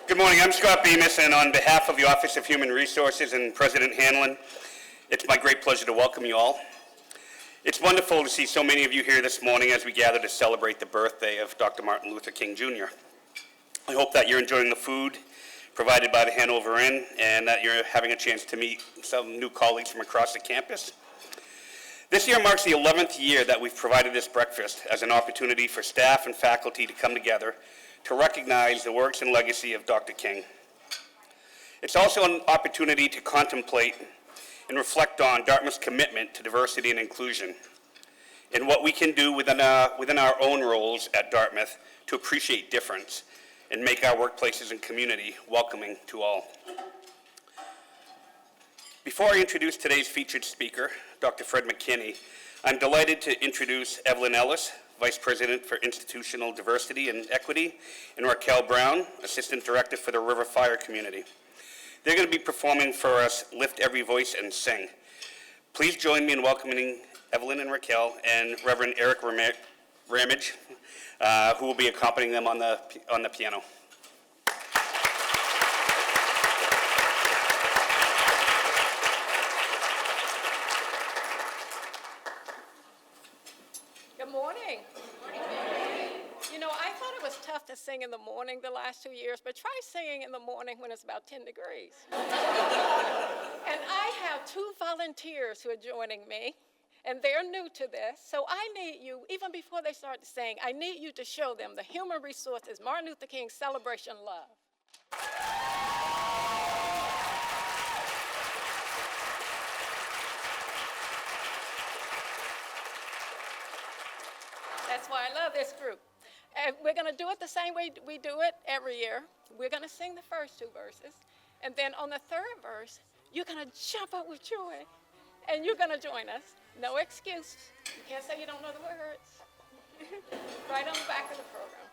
Good morning. I'm Scott Bemis, and on behalf of the Office of Human Resources and President Hanlon, it's my great pleasure to welcome you all. It's wonderful to see so many of you here this morning as we gather to celebrate the birthday of Dr. Martin Luther King Jr. I hope that you're enjoying the food provided by the Hanover Inn and that you're having a chance to meet some new colleagues from across the campus. This year marks the 11th year that we've provided this breakfast as an opportunity for staff and faculty to come together to recognize the works and legacy of Dr. King. It's also an opportunity to contemplate and reflect on Dartmouth's commitment to diversity and inclusion and what we can do within our own roles at Dartmouth to appreciate difference and make our workplaces and community welcoming to all. Before I introduce today's featured speaker, Dr. Fred McKinney, I'm delighted to introduce Evelyn Ellis, Vice President for Institutional Diversity and Equity, and Raquel Brown, Assistant Director for the River Fire Community. They're going to be performing for us Lift Every Voice and Sing. Please join me in welcoming Evelyn and Raquel and Reverend Eric Ramage, who will be accompanying them on the piano. Good morning. You know, I thought it was tough to sing in the morning the last 2 years, but try singing in the morning when it's about 10 degrees. And I have two volunteers who are joining me, and they're new to this, so I need you, even before they start to sing, I need you to show them the human resources Martin Luther King Celebration Love. That's why I love this group. And we're going to do it the same way we do it every year. We're going to sing the first two verses, and then on the third verse, you're going to jump up with joy, and you're going to join us. No excuse. You can't say you don't know the words. Right on the back of the program.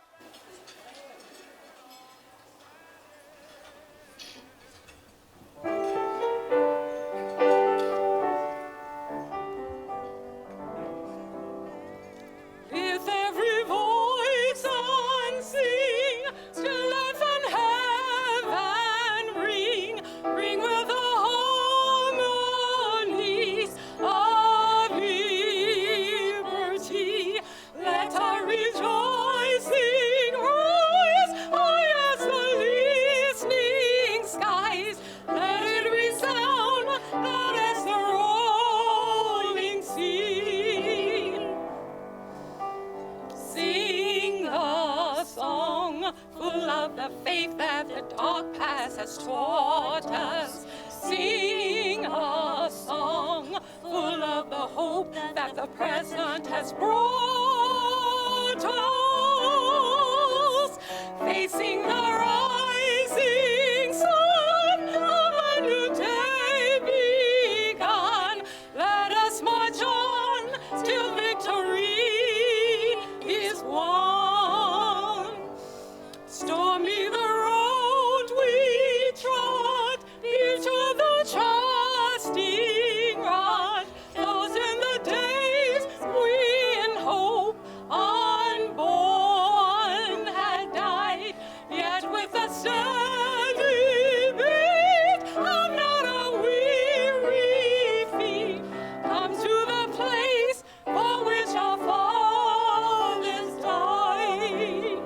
The faith that the dark past has taught us. Sing a song full of the hope that the present has brought us. Facing the rising sun of a new day begun, let us march on till victory is won. Stormy the road we trod, each of the trusting rod. Those in the days we in hope unborn had died, yet with a steady beat of not a weary feet, come to the place for which our fathers died.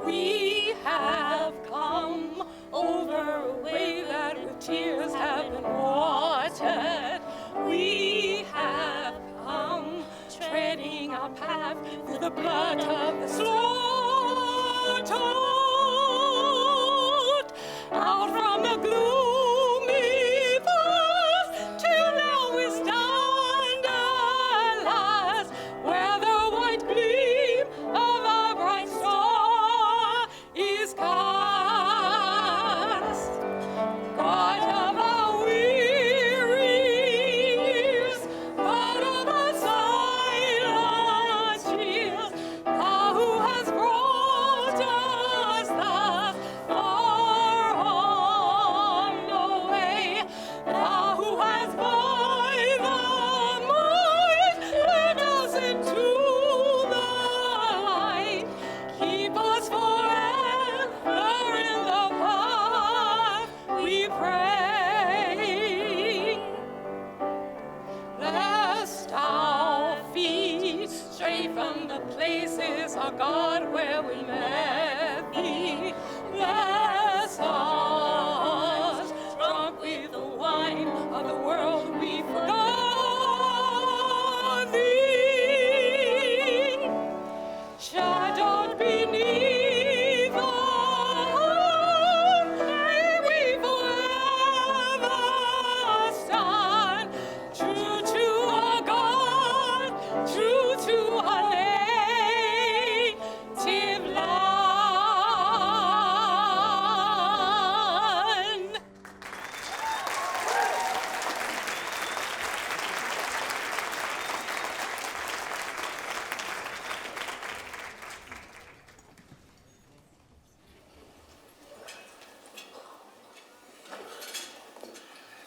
We have come over a way that with tears have been watered. We have come treading our path through the blood of the slaughtered. Out from the gloomy past till now we stand at last, where the white gleam of our bright star is cast. God of our weary years, God of our silent tears, thou who hast brought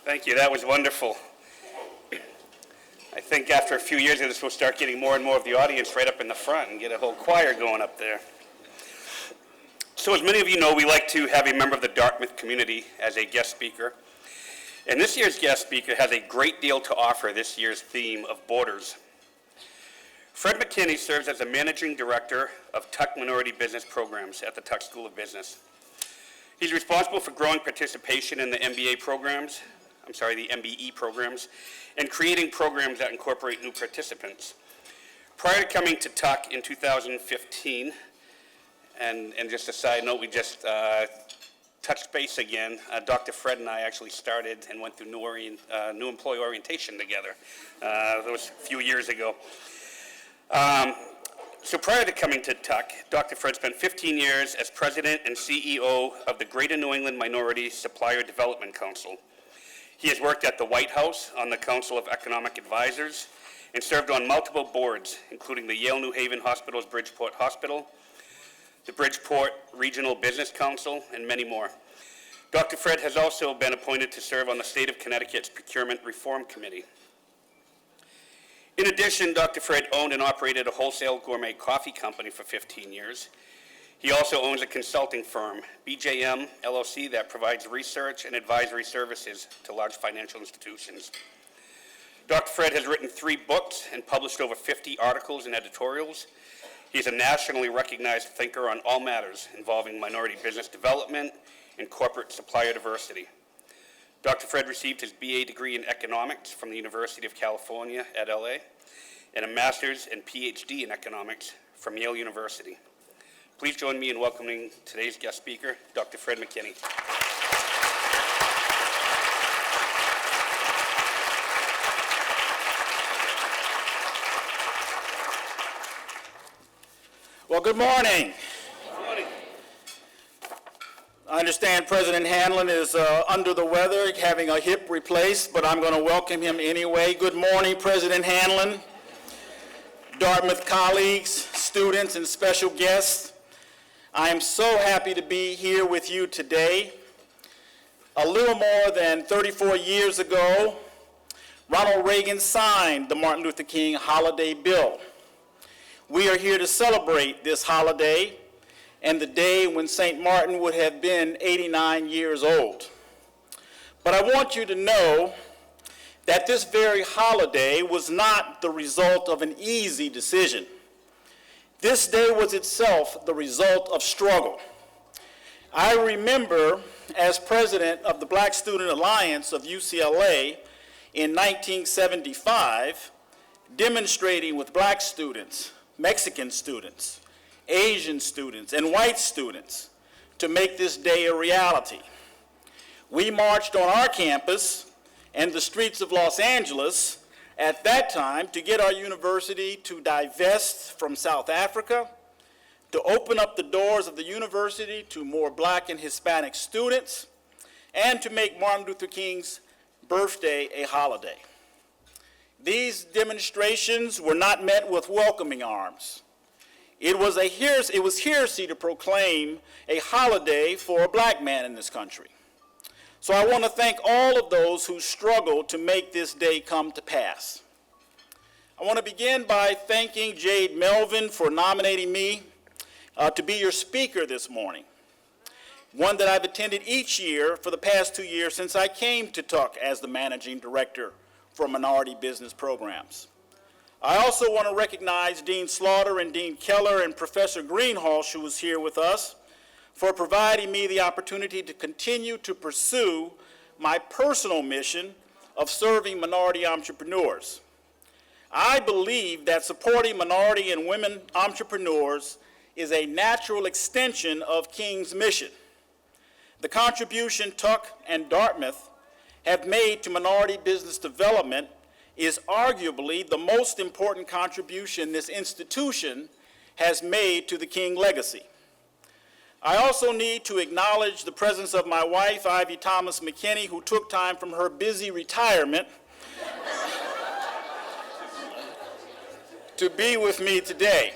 Thank you. That was wonderful. I think after a few years of this, we'll start getting more and more of the audience right up in the front and get a whole choir going up there. So as many of you know, we like to have a member of the Dartmouth community as a guest speaker. And this year's guest speaker has a great deal to offer this year's theme of borders. Fred McKinney serves as the Managing Director of Tuck Minority Business Programs at the Tuck School of Business. He's responsible for growing participation in the MBE programs, and creating programs that incorporate new participants. Prior to coming to Tuck in 2015, and just a side note, we just touched base again. Dr. Fred and I actually started and went through new employee orientation together. That was a few years ago. So prior to coming to Tuck, Dr. Fred spent 15 years as president and CEO of the Greater New England Minority Supplier Development Council. He has worked at the White House on the Council of Economic Advisors and served on multiple boards, including the Yale New Haven Hospital's Bridgeport Hospital, the Bridgeport Regional Business Council, and many more. Dr. Fred has also been appointed to serve on the State of Connecticut's Procurement Reform Committee. In addition, Dr. Fred owned and operated a wholesale gourmet coffee company for 15 years. He also owns a consulting firm, BJM LLC, that provides research and advisory services to large financial institutions. Dr. Fred has written 3 books and published over 50 articles and editorials. He's a nationally recognized thinker on all matters involving minority business development and corporate supplier diversity. Dr. Fred received his BA degree in economics from the University of California at LA and a master's and PhD in economics from Yale University. Please join me in welcoming today's guest speaker, Dr. Fred McKinney. Well, good morning. Good morning. I understand President Hanlon is under the weather, having a hip replaced, but I'm going to welcome him anyway. Good morning, President Hanlon, Dartmouth colleagues, students, and special guests. I am so happy to be here with you today. A little more than 34 years ago, Ronald Reagan signed the Martin Luther King Holiday Bill. We are here to celebrate this holiday and the day when St. Martin would have been 89 years old. But I want you to know that this very holiday was not the result of an easy decision. This day was itself the result of struggle. I remember, as president of the Black Student Alliance of UCLA in 1975, demonstrating with black students, Mexican students, Asian students, and white students to make this day a reality. We marched on our campus and the streets of Los Angeles at that time to get our university to divest from South Africa, to open up the doors of the university to more black and Hispanic students, and to make Martin Luther King's birthday a holiday. These demonstrations were not met with welcoming arms. It was heresy to proclaim a holiday for a black man in this country. So I want to thank all of those who struggled to make this day come to pass. I want to begin by thanking Jade Melvin for nominating me to be your speaker this morning, one that I've attended each year for the past 2 years since I came to Tuck as the Managing Director for Minority Business Programs. I also want to recognize Dean Slaughter and Dean Keller and Professor Greenhalgh, who was here with us, for providing me the opportunity to continue to pursue my personal mission of serving minority entrepreneurs. I believe that supporting minority and women entrepreneurs is a natural extension of King's mission. The contribution Tuck and Dartmouth have made to minority business development is arguably the most important contribution this institution has made to the King legacy. I also need to acknowledge the presence of my wife, Ivy Thomas McKinney, who took time from her busy retirement to be with me today.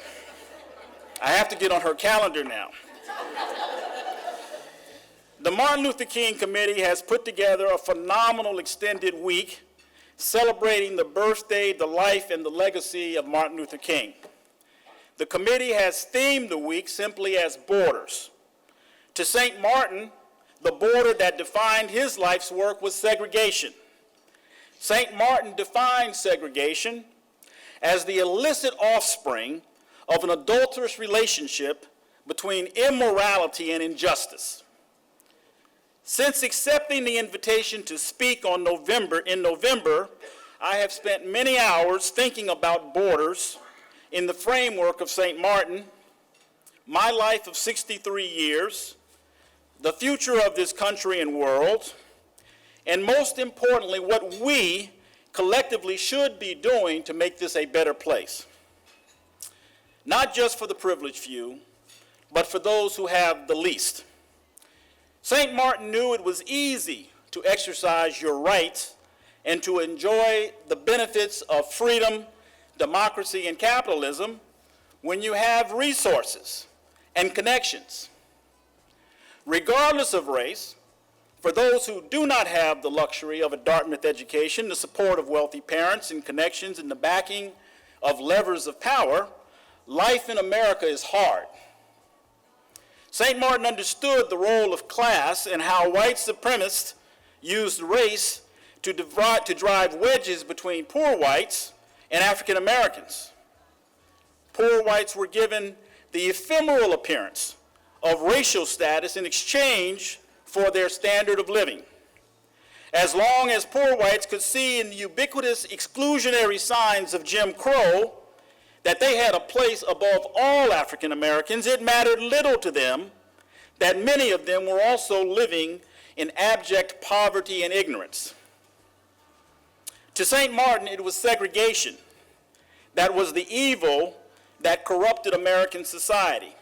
I have to get on her calendar now. The Martin Luther King Committee has put together a phenomenal extended week celebrating the birthday, the life, and the legacy of Martin Luther King. The committee has themed the week simply as borders. To St. Martin, the border that defined his life's work was segregation. St. Martin defined segregation as the illicit offspring of an adulterous relationship between immorality and injustice. Since accepting the invitation to speak in November, I have spent many hours thinking about borders in the framework of St. Martin, my life of 63 years, the future of this country and world, and most importantly, what we collectively should be doing to make this a better place. Not just for the privileged few, but for those who have the least. St. Martin knew it was easy to exercise your rights and to enjoy the benefits of freedom, democracy, and capitalism when you have resources and connections. Regardless of race, for those who do not have the luxury of a Dartmouth education, the support of wealthy parents and connections, and the backing of levers of power, life in America is hard. St. Martin understood the role of class and how white supremacists used race to drive wedges between poor whites and African Americans. Poor whites were given the ephemeral appearance of racial status in exchange for their standard of living. As long as poor whites could see in the ubiquitous exclusionary signs of Jim Crow that they had a place above all African Americans, it mattered little to them that many of them were also living in abject poverty and ignorance. To St. Martin, it was segregation that was the evil that corrupted American society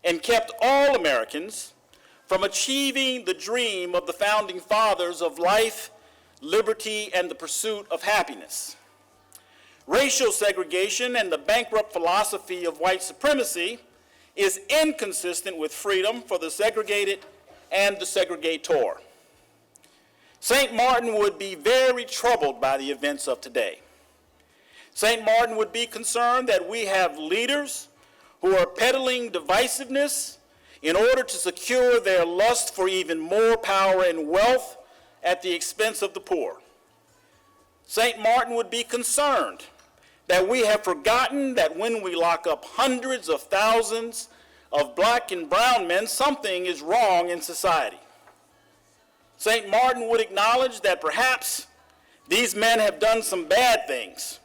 and kept all Americans from achieving the dream of the founding fathers of life, liberty, and the pursuit of happiness. Racial segregation and the bankrupt philosophy of white supremacy is inconsistent with freedom for the segregated and the segregator. St. Martin would be very troubled by the events of today. St. Martin would be concerned that we have leaders who are peddling divisiveness in order to secure their lust for even more power and wealth at the expense of the poor. St. Martin would be concerned that we have forgotten that when we lock up hundreds of thousands of black and brown men, something is wrong in society. St. Martin would acknowledge that perhaps these men have done some bad things,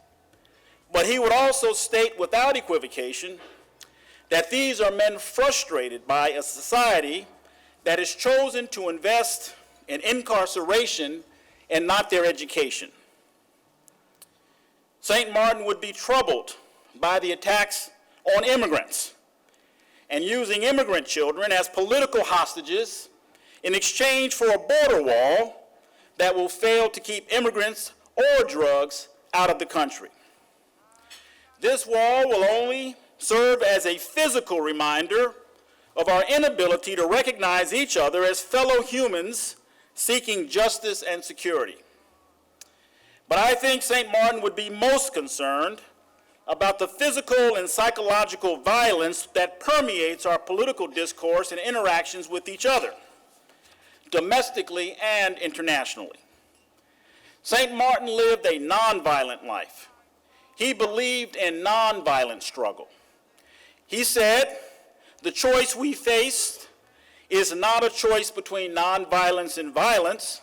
but he would also state without equivocation that these are men frustrated by a society that has chosen to invest in incarceration and not their education. St. Martin would be troubled by the attacks on immigrants and using immigrant children as political hostages in exchange for a border wall that will fail to keep immigrants or drugs out of the country. This wall will only serve as a physical reminder of our inability to recognize each other as fellow humans seeking justice and security. But I think St. Martin would be most concerned about the physical and psychological violence that permeates our political discourse and interactions with each other, domestically and internationally. St. Martin lived a nonviolent life. He believed in nonviolent struggle. He said, the choice we faced is not a choice between nonviolence and violence.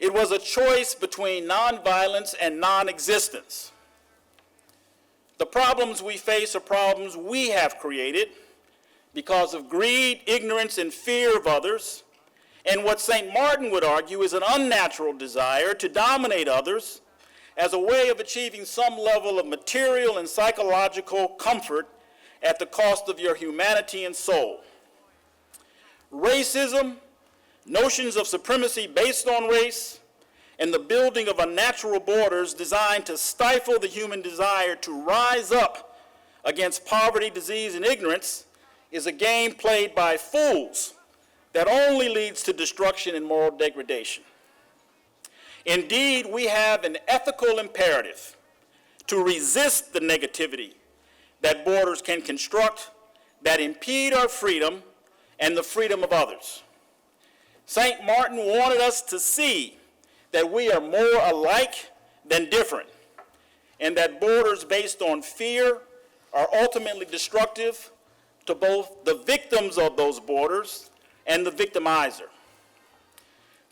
It was a choice between nonviolence and non-existence. The problems we face are problems we have created because of greed, ignorance, and fear of others, and what St. Martin would argue is an unnatural desire to dominate others as a way of achieving some level of material and psychological comfort at the cost of your humanity and soul. Racism, notions of supremacy based on race, and the building of unnatural borders designed to stifle the human desire to rise up against poverty, disease, and ignorance is a game played by fools that only leads to destruction and moral degradation. Indeed, we have an ethical imperative to resist the negativity that borders can construct that impede our freedom and the freedom of others. St. Martin wanted us to see that we are more alike than different, and that borders based on fear are ultimately destructive to both the victims of those borders and the victimizer.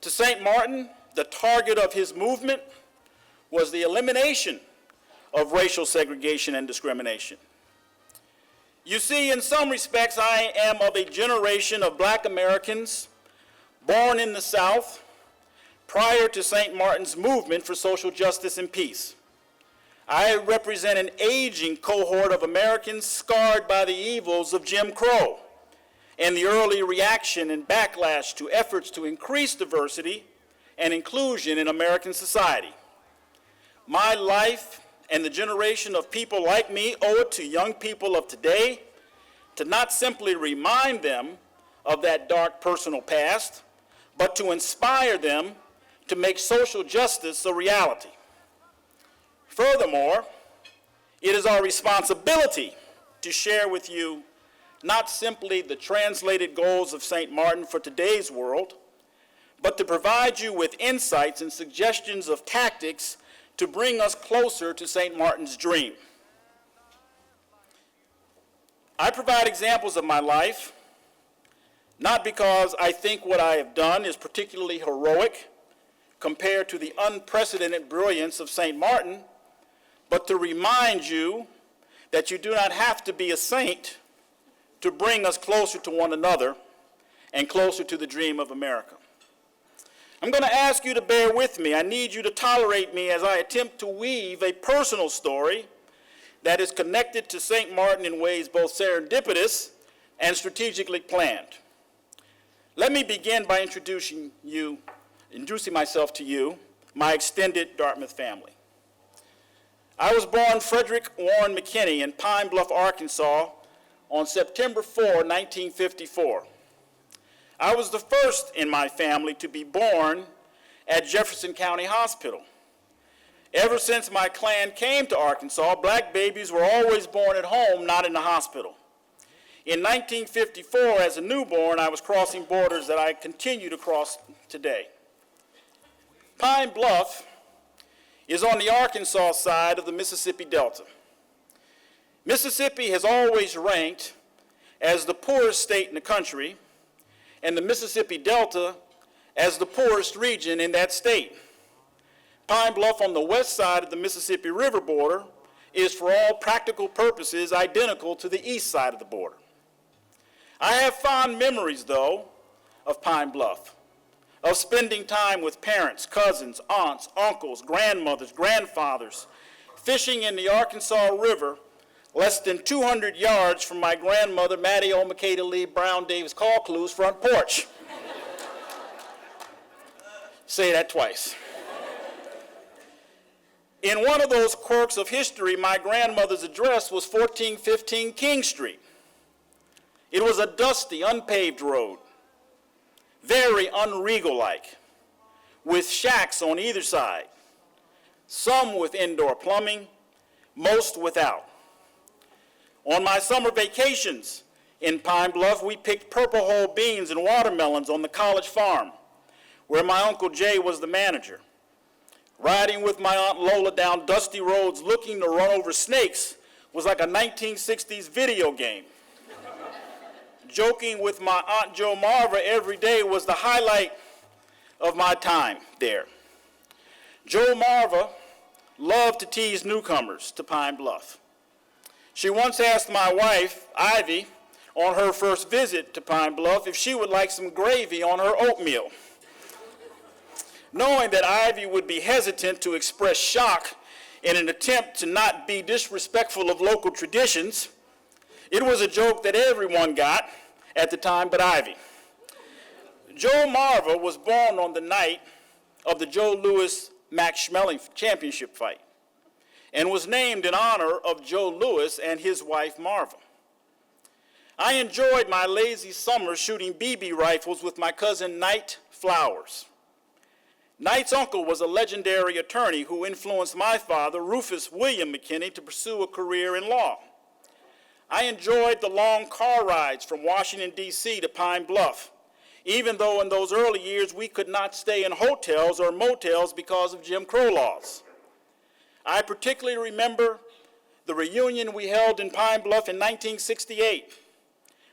To St. Martin, the target of his movement was the elimination of racial segregation and discrimination. You see, in some respects, I am of a generation of Black Americans born in the South prior to St. Martin's movement for social justice and peace. I represent an aging cohort of Americans scarred by the evils of Jim Crow and the early reaction and backlash to efforts to increase diversity and inclusion in American society. My life and the generation of people like me owe it to young people of today to not simply remind them of that dark personal past, but to inspire them to make social justice a reality. Furthermore, it is our responsibility to share with you not simply the translated goals of St. Martin for today's world, but to provide you with insights and suggestions of tactics to bring us closer to St. Martin's dream. I provide examples of my life, not because I think what I have done is particularly heroic compared to the unprecedented brilliance of St. Martin, but to remind you that you do not have to be a saint to bring us closer to one another and closer to the dream of America. I'm going to ask you to bear with me. I need you to tolerate me as I attempt to weave a personal story that is connected to St. Martin in ways both serendipitous and strategically planned. Let me begin by introducing myself to you, my extended Dartmouth family. I was born Frederick Warren McKinney in Pine Bluff, Arkansas on September 4, 1954. I was the first in my family to be born at Jefferson County Hospital. Ever since my clan came to Arkansas, Black babies were always born at home, not in the hospital. In 1954, as a newborn, I was crossing borders that I continue to cross today. Pine Bluff is on the Arkansas side of the Mississippi Delta. Mississippi has always ranked as the poorest state in the country, and the Mississippi Delta as the poorest region in that state. Pine Bluff on the west side of the Mississippi River border is for all practical purposes identical to the east side of the border. I have fond memories, though, of Pine Bluff, of spending time with parents, cousins, aunts, uncles, grandmothers, grandfathers, fishing in the Arkansas River less than 200 yards from my grandmother, Mattie O. McKay Lee Brown Davis Calclue's front porch. Say that twice. In one of those quirks of history, my grandmother's address was 1415 King Street. It was a dusty, unpaved road, very unregal-like, with shacks on either side, some with indoor plumbing, most without. On my summer vacations in Pine Bluff, we picked Purple Hole beans and watermelons on the college farm, where my Uncle Jay was the manager. Riding with my Aunt Lola down dusty roads looking to run over snakes was like a 1960s video game. Joking with my Aunt Jo Marva every day was the highlight of my time there. Jo Marva loved to tease newcomers to Pine Bluff. She once asked my wife, Ivy, on her first visit to Pine Bluff if she would like some gravy on her oatmeal. Knowing that Ivy would be hesitant to express shock in an attempt to not be disrespectful of local traditions, it was a joke that everyone got at the time but Ivy. Joe Marva was born on the night of the Joe Louis-Max Schmeling championship fight and was named in honor of Joe Louis and his wife Marva. I enjoyed my lazy summer shooting BB rifles with my cousin Knight Flowers. Knight's uncle was a legendary attorney who influenced my father, Rufus William McKinney, to pursue a career in law. I enjoyed the long car rides from Washington, D.C. to Pine Bluff, even though in those early years we could not stay in hotels or motels because of Jim Crow laws. I particularly remember the reunion we held in Pine Bluff in 1968,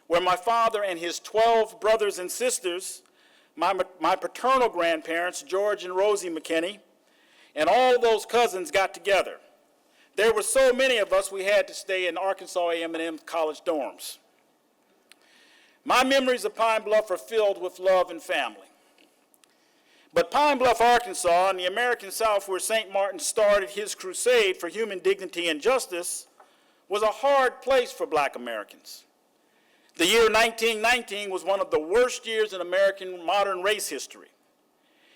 where my father and his 12 brothers and sisters, my paternal grandparents, George and Rosie McKinney, and all those cousins got together. There were so many of us we had to stay in Arkansas A&M college dorms. My memories of Pine Bluff are filled with love and family. But Pine Bluff, Arkansas, and the American South, where St. Martin started his crusade for human dignity and justice, was a hard place for black Americans. The year 1919 was one of the worst years in American modern race history.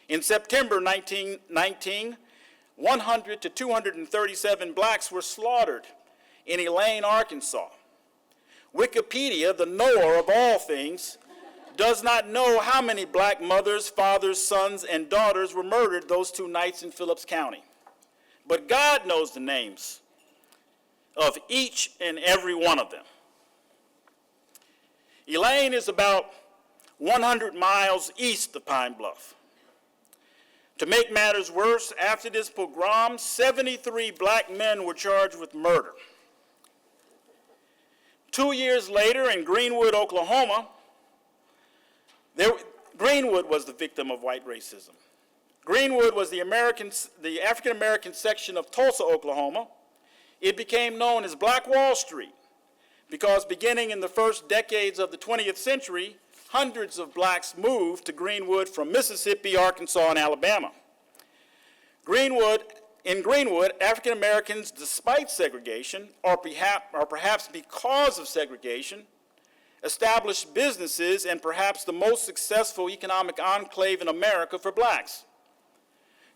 In September 1919, 100 to 237 blacks were slaughtered in Elaine, Arkansas. Wikipedia, the knower of all things, does not know how many black mothers, fathers, sons, and daughters were murdered those 2 nights in Phillips County. But God knows the names of each and every one of them. Elaine is about 100 miles east of Pine Bluff. To make matters worse, after this pogrom, 73 black men were charged with murder. 2 years later in Greenwood, Oklahoma, Greenwood was the victim of white racism. Greenwood was the African-American section of Tulsa, Oklahoma. It became known as Black Wall Street because beginning in the first decades of the 20th century, hundreds of blacks moved to Greenwood from Mississippi, Arkansas, and Alabama. In Greenwood, African Americans, despite segregation, or perhaps because of segregation, established businesses and perhaps the most successful economic enclave in America for blacks.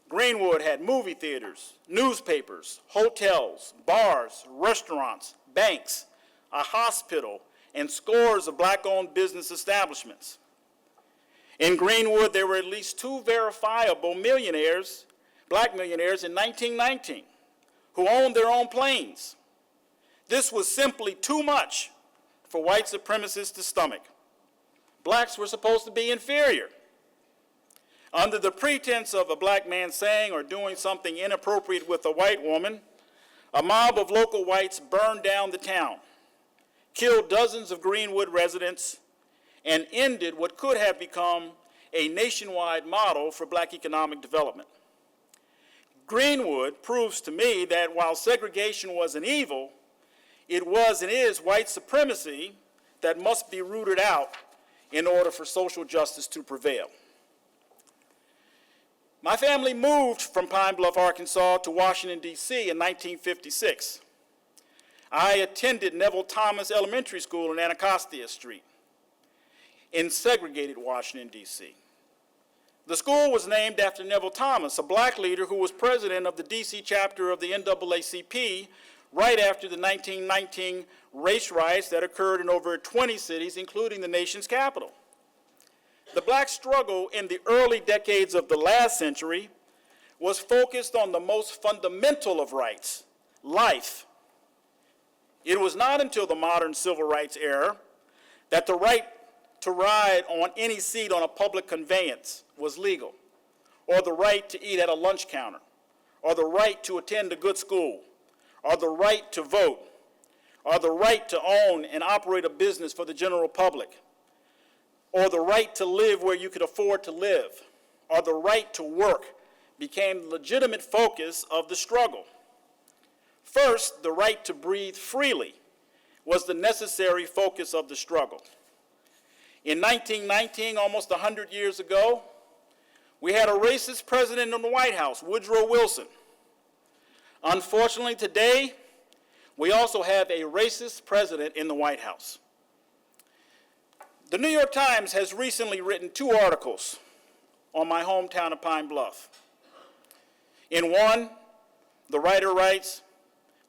Greenwood had movie theaters, newspapers, hotels, bars, restaurants, banks, a hospital, and scores of black-owned business establishments. In Greenwood, there were at least 2 verifiable black millionaires in 1919 who owned their own planes. This was simply too much for white supremacists to stomach. Blacks were supposed to be inferior. Under the pretense of a black man saying or doing something inappropriate with a white woman, a mob of local whites burned down the town, killed dozens of Greenwood residents, and ended what could have become a nationwide model for black economic development. Greenwood proves to me that while segregation was an evil, it was and is white supremacy that must be rooted out in order for social justice to prevail. My family moved from Pine Bluff, Arkansas to Washington, D.C. in 1956. I attended Neville Thomas Elementary School in Anacostia Street in segregated Washington, D.C. The school was named after Neville Thomas, a black leader who was president of the D.C. chapter of the NAACP right after the 1919 race riots that occurred in over 20 cities, including the nation's capital. The black struggle in the early decades of the last century was focused on the most fundamental of rights, life. It was not until the modern civil rights era that the right to ride on any seat on a public conveyance was legal, or the right to eat at a lunch counter, or the right to attend a good school, or the right to vote, or the right to own and operate a business for the general public, or the right to live where you could afford to live, or the right to work became the legitimate focus of the struggle. First, the right to breathe freely was the necessary focus of the struggle. In 1919, almost 100 years ago, we had a racist president in the White House, Woodrow Wilson. Unfortunately, today, we also have a racist president in the White House. The New York Times has recently written 2 articles on my hometown of Pine Bluff. In one, the writer writes,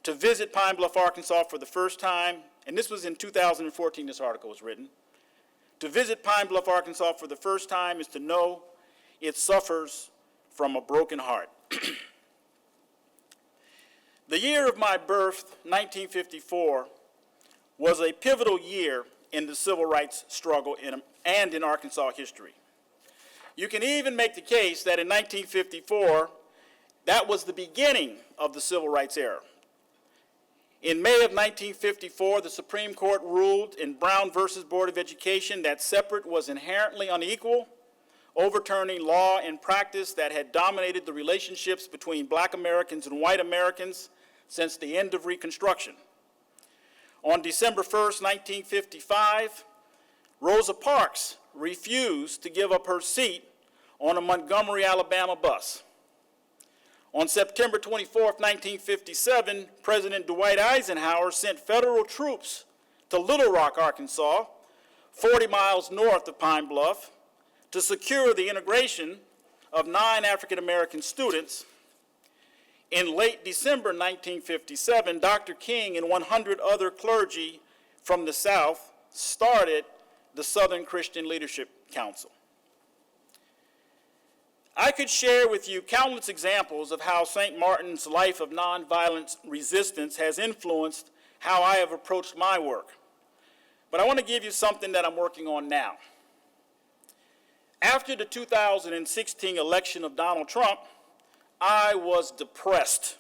"To visit Pine Bluff, Arkansas for the first time and this was in 2014 this article was written, to visit Pine Bluff, Arkansas for the first time is to know it suffers from a broken heart. The year of my birth, 1954, was a pivotal year in the civil rights struggle and in Arkansas history. You can even make the case that in 1954, that was the beginning of the civil rights era. In May of 1954, the Supreme Court ruled in Brown versus Board of Education that separate was inherently unequal, overturning law and practice that had dominated the relationships between black Americans and white Americans since the end of Reconstruction. On December 1st, 1955, Rosa Parks refused to give up her seat on a Montgomery, Alabama bus. On September 24, 1957, President Dwight Eisenhower sent federal troops to Little Rock, Arkansas, 40 miles north of Pine Bluff, to secure the integration of 9 African-American students. In late December 1957, Dr. King and 100 other clergy from the South started the Southern Christian Leadership Council. I could share with you countless examples of how St. Martin's life of nonviolent resistance has influenced how I have approached my work. But I want to give you something that I'm working on now. After the 2016 election of Donald Trump, I was depressed.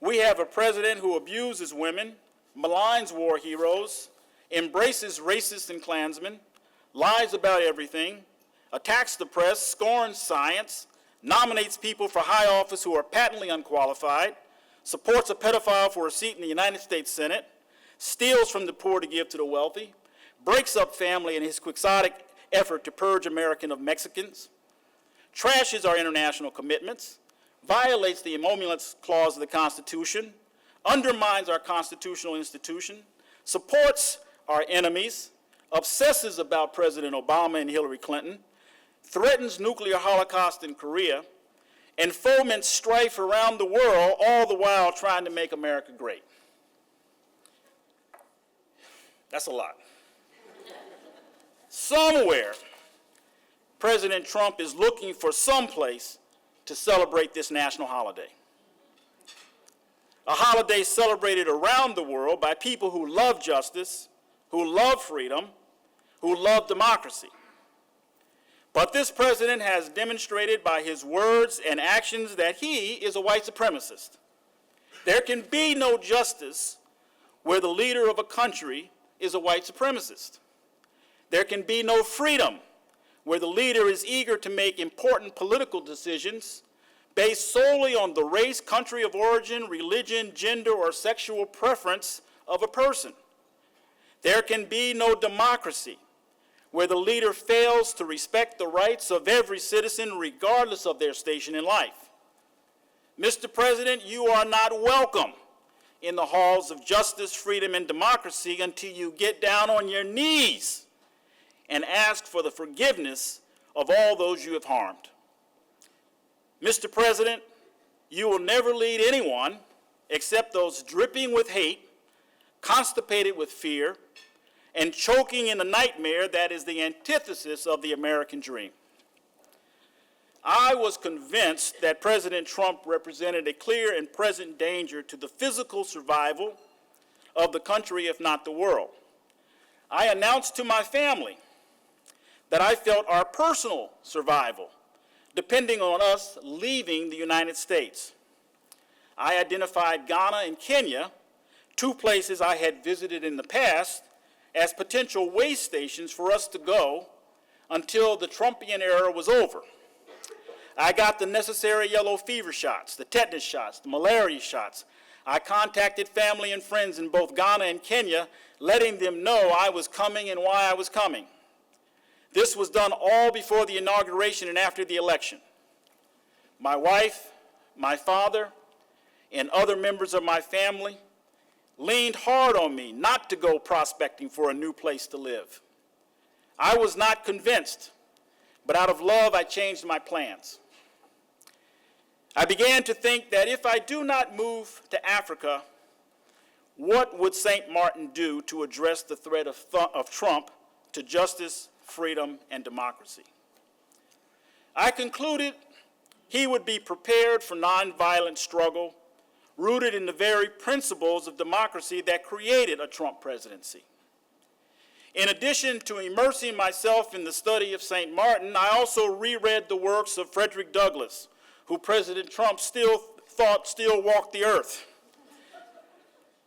We have a president who abuses women, maligns war heroes, embraces racists and Klansmen, lies about everything, attacks the press, scorns science, nominates people for high office who are patently unqualified, supports a pedophile for a seat in the United States Senate, steals from the poor to give to the wealthy, breaks up family in his quixotic effort to purge American of Mexicans, trashes our international commitments, violates the Emoluments Clause of the Constitution, undermines our constitutional institution, supports our enemies, obsesses about President Obama and Hillary Clinton, threatens nuclear holocaust in Korea, and foments strife around the world, all the while trying to make America great. That's a lot. Somewhere, President Trump is looking for some place to celebrate this national holiday. A holiday celebrated around the world by people who love justice, who love freedom, who love democracy. But this president has demonstrated by his words and actions that he is a white supremacist. There can be no justice where the leader of a country is a white supremacist. There can be no freedom where the leader is eager to make important political decisions based solely on the race, country of origin, religion, gender, or sexual preference of a person. There can be no democracy where the leader fails to respect the rights of every citizen regardless of their station in life. Mr. President, you are not welcome in the halls of justice, freedom, and democracy until you get down on your knees and ask for the forgiveness of all those you have harmed. Mr. President, you will never lead anyone except those dripping with hate, constipated with fear, and choking in a nightmare that is the antithesis of the American dream. I was convinced that President Trump represented a clear and present danger to the physical survival of the country, if not the world. I announced to my family that I felt our personal survival depending on us leaving the United States. I identified Ghana and Kenya, 2 places I had visited in the past, as potential way stations for us to go until the Trumpian era was over. I got the necessary yellow fever shots, the tetanus shots, the malaria shots. I contacted family and friends in both Ghana and Kenya, letting them know I was coming and why I was coming. This was done all before the inauguration and after the election. My wife, my father, and other members of my family leaned hard on me not to go prospecting for a new place to live. I was not convinced, but out of love, I changed my plans. I began to think that if I do not move to Africa, What would St. Martin do to address the threat of Trump to justice, freedom, and democracy? I concluded he would be prepared for nonviolent struggle, rooted in the very principles of democracy that created a Trump presidency. In addition to immersing myself in the study of St. Martin, I also reread the works of Frederick Douglass, who President Trump still walked the earth.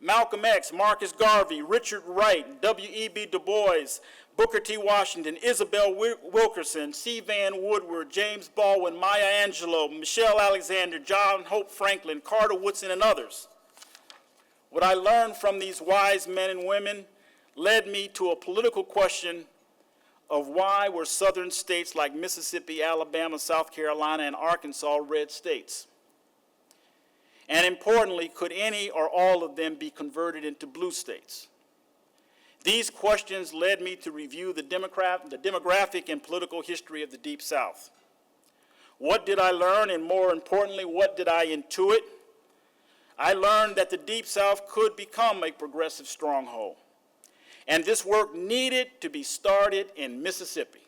Malcolm X, Marcus Garvey, Richard Wright, W.E.B. Du Bois, Booker T. Washington, Isabel Wilkerson, C. Vann Woodward, James Baldwin, Maya Angelou, Michelle Alexander, John Hope Franklin, Carter Woodson, and others. What I learned from these wise men and women led me to a political question of why were southern states like Mississippi, Alabama, South Carolina, and Arkansas red states? And importantly, could any or all of them be converted into blue states? These questions led me to review the demographic and political history of the Deep South. What did I learn, and more importantly, what did I intuit? I learned that the Deep South could become a progressive stronghold, and this work needed to be started in Mississippi.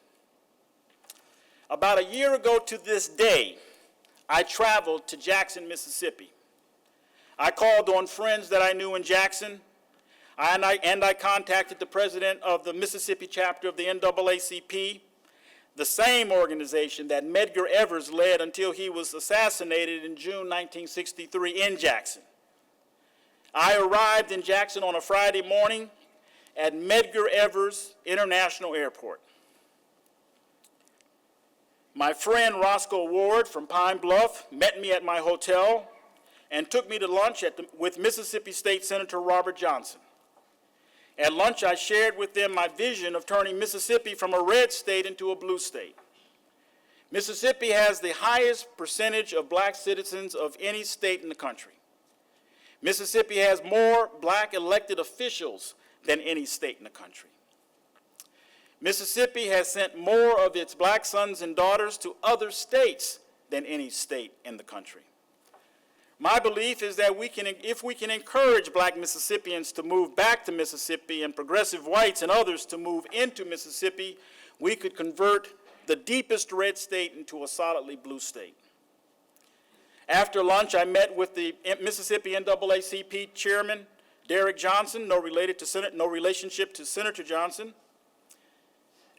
About a year ago to this day, I traveled to Jackson, Mississippi. I called on friends that I knew in Jackson, and I contacted the president of the Mississippi chapter of the NAACP, the same organization that Medgar Evers led until he was assassinated in June 1963 in Jackson. I arrived in Jackson on a Friday morning at Medgar Evers International Airport. My friend Roscoe Ward from Pine Bluff met me at my hotel and took me to lunch with Mississippi State Senator Robert Johnson. At lunch, I shared with them my vision of turning Mississippi from a red state into a blue state. Mississippi has the highest percentage of black citizens of any state in the country. Mississippi has more black elected officials than any state in the country. Mississippi has sent more of its black sons and daughters to other states than any state in the country. My belief is that if we can encourage black Mississippians to move back to Mississippi and progressive whites and others to move into Mississippi, we could convert the deepest red state into a solidly blue state. After lunch, I met with the Mississippi NAACP chairman, Derrick Johnson, no relationship to Senator Johnson.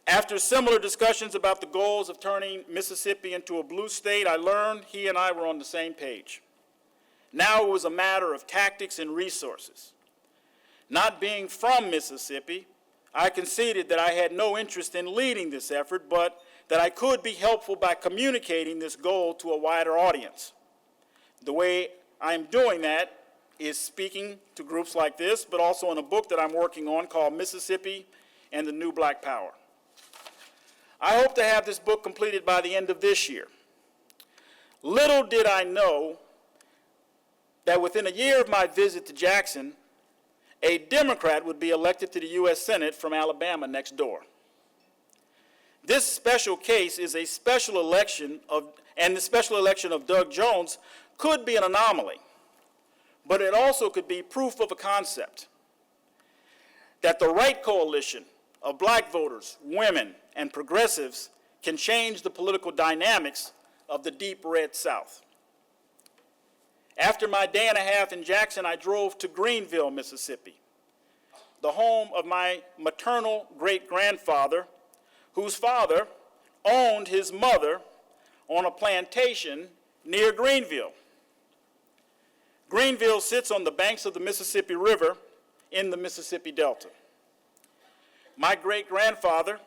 After similar discussions about the goals of turning Mississippi into a blue state, I learned he and I were on the same page. Now it was a matter of tactics and resources. Not being from Mississippi, I conceded that I had no interest in leading this effort, but that I could be helpful by communicating this goal to a wider audience. The way I'm doing that is speaking to groups like this, but also in a book that I'm working on called Mississippi and the New Black Power. I hope to have this book completed by the end of this year. Little did I know that within a year of my visit to Jackson, a Democrat would be elected to the U.S. Senate from Alabama next door. This special case is a special election and the special election of Doug Jones could be an anomaly, but it also could be proof of a concept that the right coalition of black voters, women, and progressives can change the political dynamics of the deep red South. After my day and a half in Jackson, I drove to Greenville, Mississippi, the home of my maternal great-grandfather, whose father owned his mother on a plantation near Greenville. Greenville sits on the banks of the Mississippi River in the Mississippi Delta. My great-grandfather,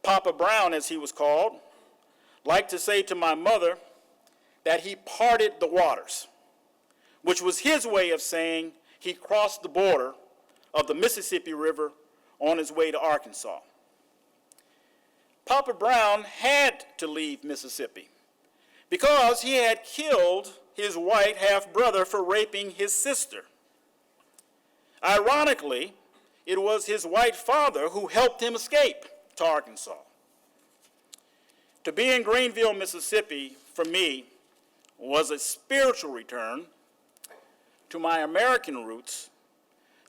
Papa Brown as he was called, liked to say to my mother that he parted the waters, which was his way of saying he crossed the border of the Mississippi River on his way to Arkansas. Papa Brown had to leave Mississippi because he had killed his white half-brother for raping his sister. Ironically, it was his white father who helped him escape to Arkansas. To be in Greenville, Mississippi, for me, was a spiritual return to my American roots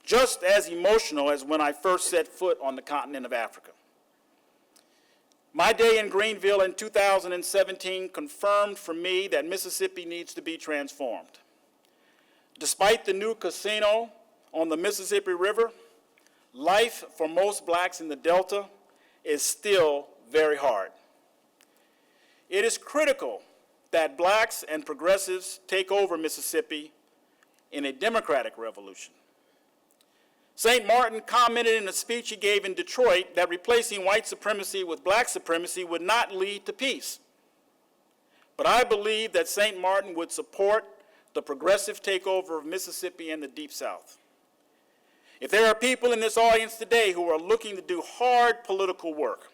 just as emotional as when I first set foot on the continent of Africa. My day in Greenville in 2017 confirmed for me that Mississippi needs to be transformed. Despite the new casino on the Mississippi River, life for most blacks in the Delta is still very hard. It is critical that blacks and progressives take over Mississippi in a democratic revolution. St. Martin commented in a speech he gave in Detroit that replacing white supremacy with black supremacy would not lead to peace. But I believe that St. Martin would support the progressive takeover of Mississippi and the Deep South. If there are people in this audience today who are looking to do hard political work,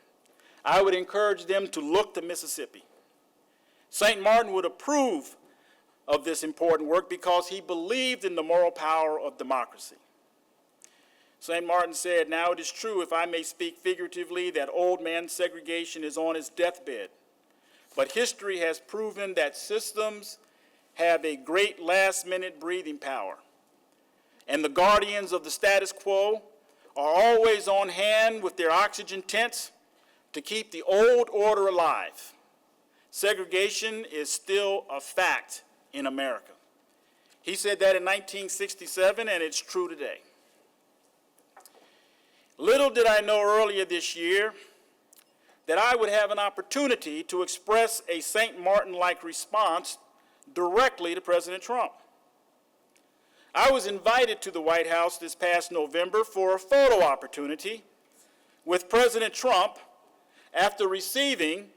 I would encourage them to look to Mississippi. St. Martin would approve of this important work because he believed in the moral power of democracy. St. Martin said, "Now it is true, if I may speak figuratively, that old man segregation is on his deathbed. But history has proven that systems have a great last-minute breathing power. And the guardians of the status quo are always on hand with their oxygen tents to keep the old order alive. Segregation is still a fact in America." He said that in 1967, and it's true today. Little did I know earlier this year that I would have an opportunity to express a St. Martin-like response directly to President Trump. I was invited to the White House this past November for a photo opportunity with President Trump after receiving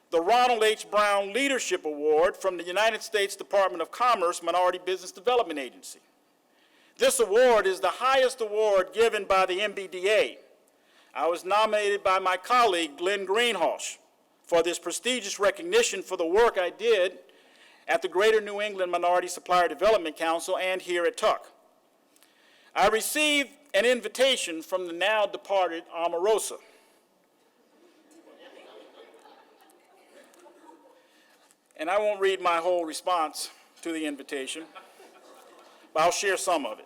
the Ronald H. Brown Leadership Award from the United States Department of Commerce Minority Business Development Agency. This award is the highest award given by the MBDA. I was nominated by my colleague, Glenn Greenhalgh, for this prestigious recognition for the work I did at the Greater New England Minority Supplier Development Council and here at Tuck. I received an invitation from the now departed Omarosa. And I won't read my whole response to the invitation, but I'll share some of it.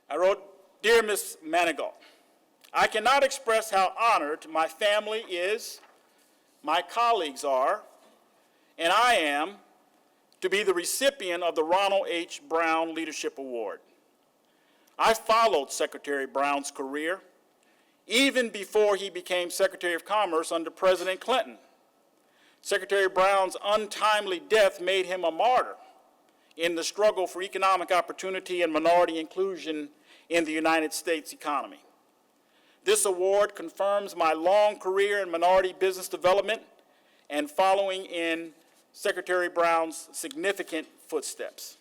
I wrote, "Dear Ms. Manigault, I cannot express how honored my family is, my colleagues are, and I am to be the recipient of the Ronald H. Brown Leadership Award. I followed Secretary Brown's career even before he became Secretary of Commerce under President Clinton. Secretary Brown's untimely death made him a martyr in the struggle for economic opportunity and minority inclusion in the United States economy. This award confirms my long career in minority business development and following in Secretary Brown's significant footsteps."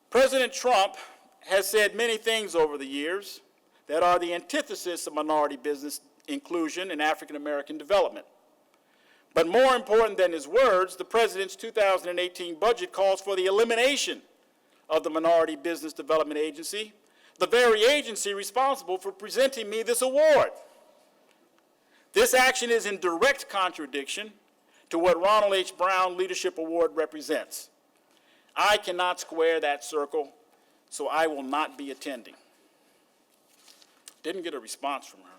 President Trump has said many things over the years that are the antithesis of minority business inclusion and African American development. But more important than his words, the President's 2018 budget calls for the elimination of the Minority Business Development Agency, the very agency responsible for presenting me this award. This action is in direct contradiction to what Ronald H. Brown Leadership Award represents. I cannot square that circle, so I will not be attending. Didn't get a response from her.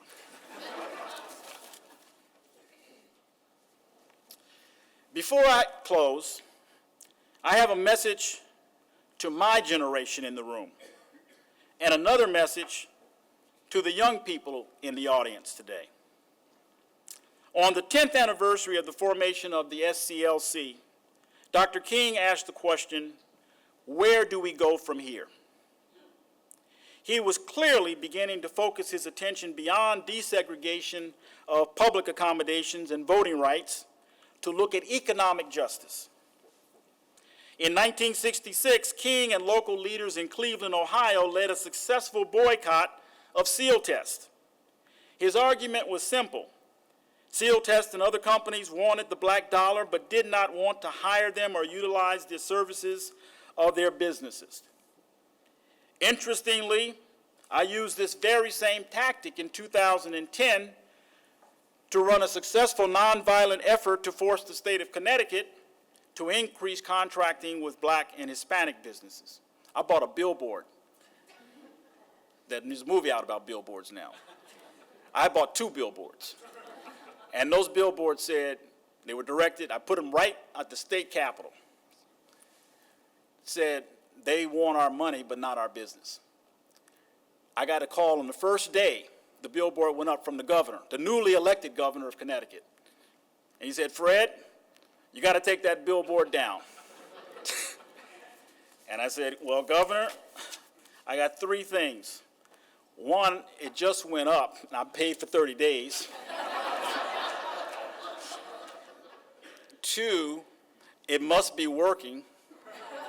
Before I close, I have a message to my generation in the room and another message to the young people in the audience today. On the 10th anniversary of the formation of the SCLC, Dr. King asked the question, where do we go from here? He was clearly beginning to focus his attention beyond desegregation of public accommodations and voting rights to look at economic justice. In 1966, King and local leaders in Cleveland, Ohio, led a successful boycott of Seal Test. His argument was simple. Seal Test and other companies wanted the black dollar but did not want to hire them or utilize the services of their businesses. Interestingly, I used this very same tactic in 2010 to run a successful nonviolent effort to force the state of Connecticut to increase contracting with black and Hispanic businesses. I bought a billboard. There's a movie out about billboards now. I bought 2 billboards. And those billboards said, they were directed, I put them right at the state capitol. It said, they want our money, but not our business. I got a call on the first day the billboard went up from the governor, the newly elected governor of Connecticut. And he said, Fred, you got to take that billboard down. And I said, well, Governor, I got 3 things. 1, it just went up, and I paid for 30 days. 2, it must be working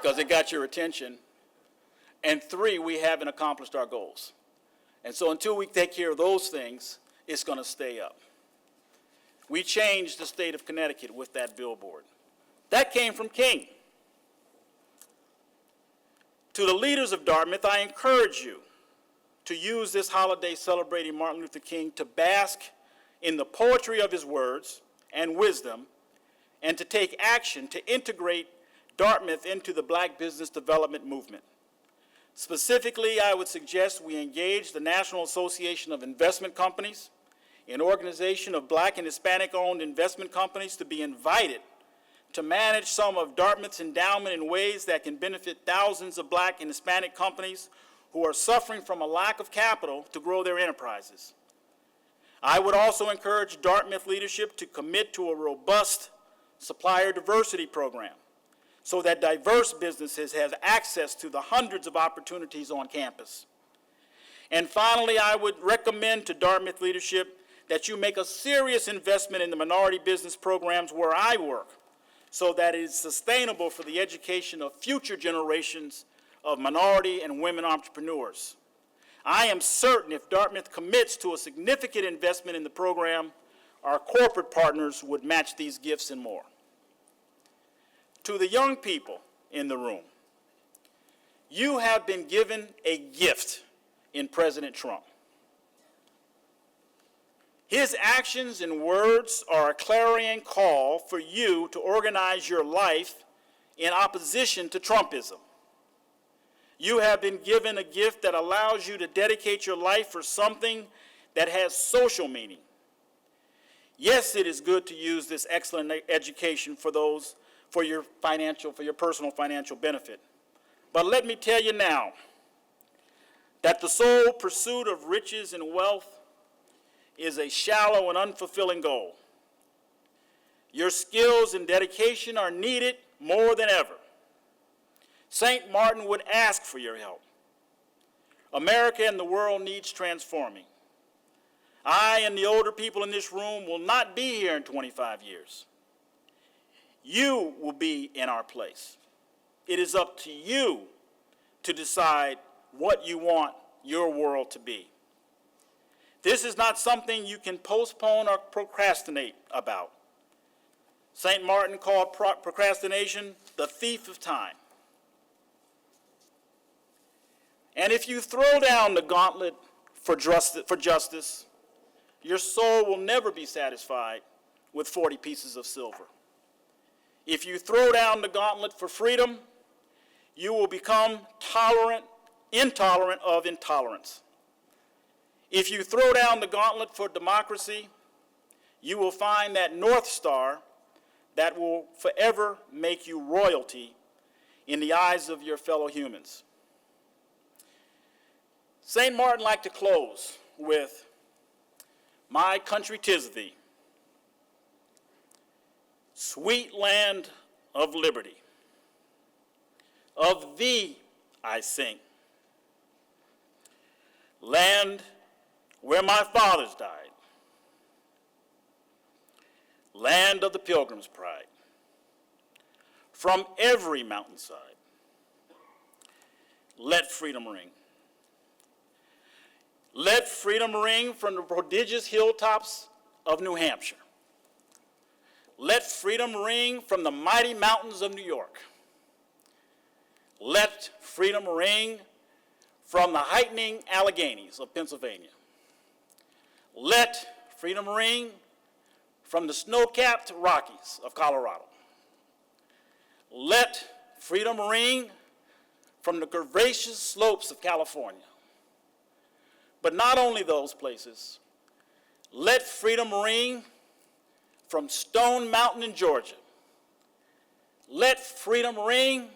because it got your attention. And 3, we haven't accomplished our goals. And so until we take care of those things, it's going to stay up. We changed the state of Connecticut with that billboard. That came from King. To the leaders of Dartmouth, I encourage you to use this holiday celebrating Martin Luther King to bask in the poetry of his words and wisdom, and to take action to integrate Dartmouth into the black business development movement. Specifically, I would suggest we engage the National Association of Investment Companies, an organization of black and Hispanic-owned investment companies, to be invited to manage some of Dartmouth's endowment in ways that can benefit thousands of black and Hispanic companies who are suffering from a lack of capital to grow their enterprises. I would also encourage Dartmouth leadership to commit to a robust supplier diversity program so that diverse businesses have access to the hundreds of opportunities on campus. And finally, I would recommend to Dartmouth leadership that you make a serious investment in the minority business programs where I work so that it is sustainable for the education of future generations of minority and women entrepreneurs. I am certain if Dartmouth commits to a significant investment in the program, our corporate partners would match these gifts and more. To the young people in the room, you have been given a gift in President Trump. His actions and words are a clarion call for you to organize your life in opposition to Trumpism. You have been given a gift that allows you to dedicate your life for something that has social meaning. Yes, it is good to use this excellent education for your personal financial benefit. But let me tell you now that the sole pursuit of riches and wealth is a shallow and unfulfilling goal. Your skills and dedication are needed more than ever. St. Martin would ask for your help. America and the world needs transforming. I and the older people in this room will not be here in 25 years. You will be in our place. It is up to you to decide what you want your world to be. This is not something you can postpone or procrastinate about. St. Martin called procrastination the thief of time. And if you throw down the gauntlet for justice, your soul will never be satisfied with 40 pieces of silver. If you throw down the gauntlet for freedom, you will become intolerant of intolerance. If you throw down the gauntlet for democracy, you will find that North Star that will forever make you royalty in the eyes of your fellow humans. St. Martin liked to close with, "My country 'tis thee, sweet land of liberty. Of thee I sing, land where my fathers died, land of the Pilgrim's pride. From every mountainside, let freedom ring. Let freedom ring from the prodigious hilltops of New Hampshire. Let freedom ring from the mighty mountains of New York. Let freedom ring from the heightening Alleghenies of Pennsylvania. Let freedom ring from the snow-capped Rockies of Colorado. Let freedom ring from the curvaceous slopes of California. But not only those places. Let freedom ring from Stone Mountain in Georgia. Let freedom ring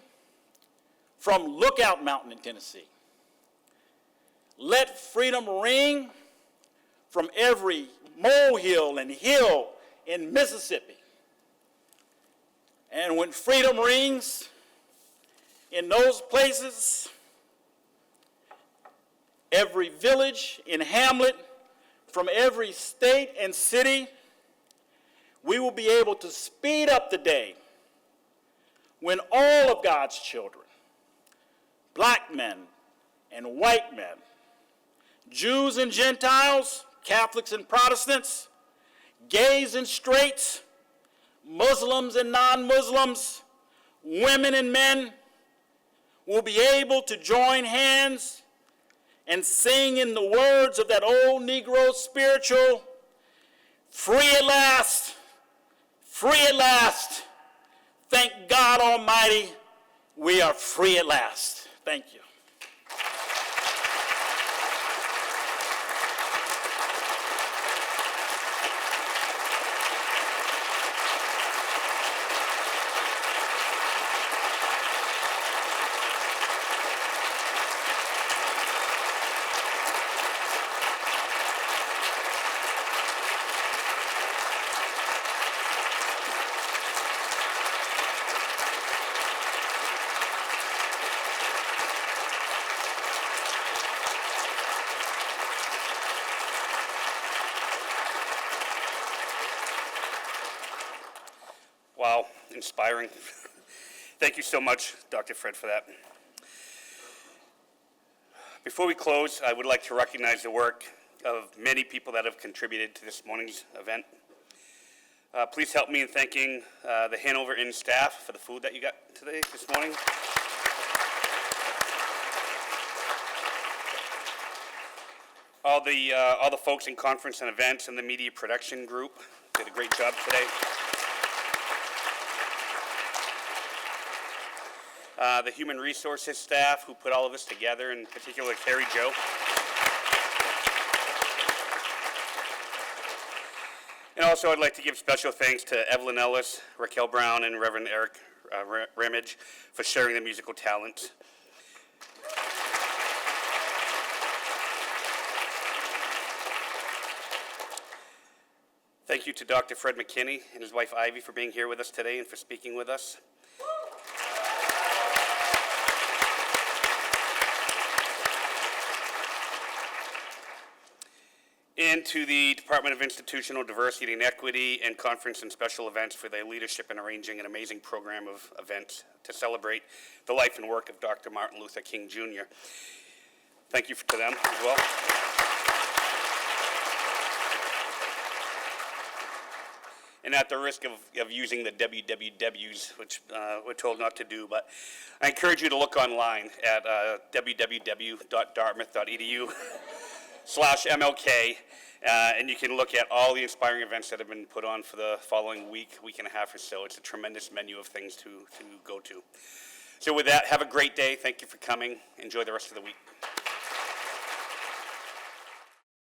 from Lookout Mountain in Tennessee. Let freedom ring from every molehill and hill in Mississippi. And when freedom rings in those places, every village and hamlet from every state and city, we will be able to speed up the day when all of God's children, black men and white men, Jews and Gentiles, Catholics and Protestants, gays and straights, Muslims and non-Muslims, women and men, will be able to join hands and sing in the words of that old Negro spiritual, free at last, thank God Almighty, we are free at last. Thank you. Wow, inspiring. Thank you so much, Dr. Fred, for that. Before we close, I would like to recognize the work of many people that have contributed to this morning's event. Please help me in thanking the Hanover Inn staff for the food that you got today, this morning. All the folks in conference and events and the media production group did a great job today. The human resources staff who put all of this together, in particular Carrie Jo. And also I'd like to give special thanks to Evelyn Ellis, Raquel Brown, and Reverend Eric Ramage for sharing their musical talents. Thank you to Dr. Fred McKinney and his wife Ivy for being here with us today and for speaking with us. And to the Department of Institutional Diversity and Equity and Conference and Special Events for their leadership in arranging an amazing program of events to celebrate the life and work of Dr. Martin Luther King, Jr. Thank you to them as well. And at the risk of using the wwws, which we're told not to do, but I encourage you to look online at www.dartmouth.edu/MLK, and you can look at all the inspiring events that have been put on for the following week and a half or so. It's a tremendous menu of things to go to. So with that, have a great day. Thank you for coming. Enjoy the rest of the week.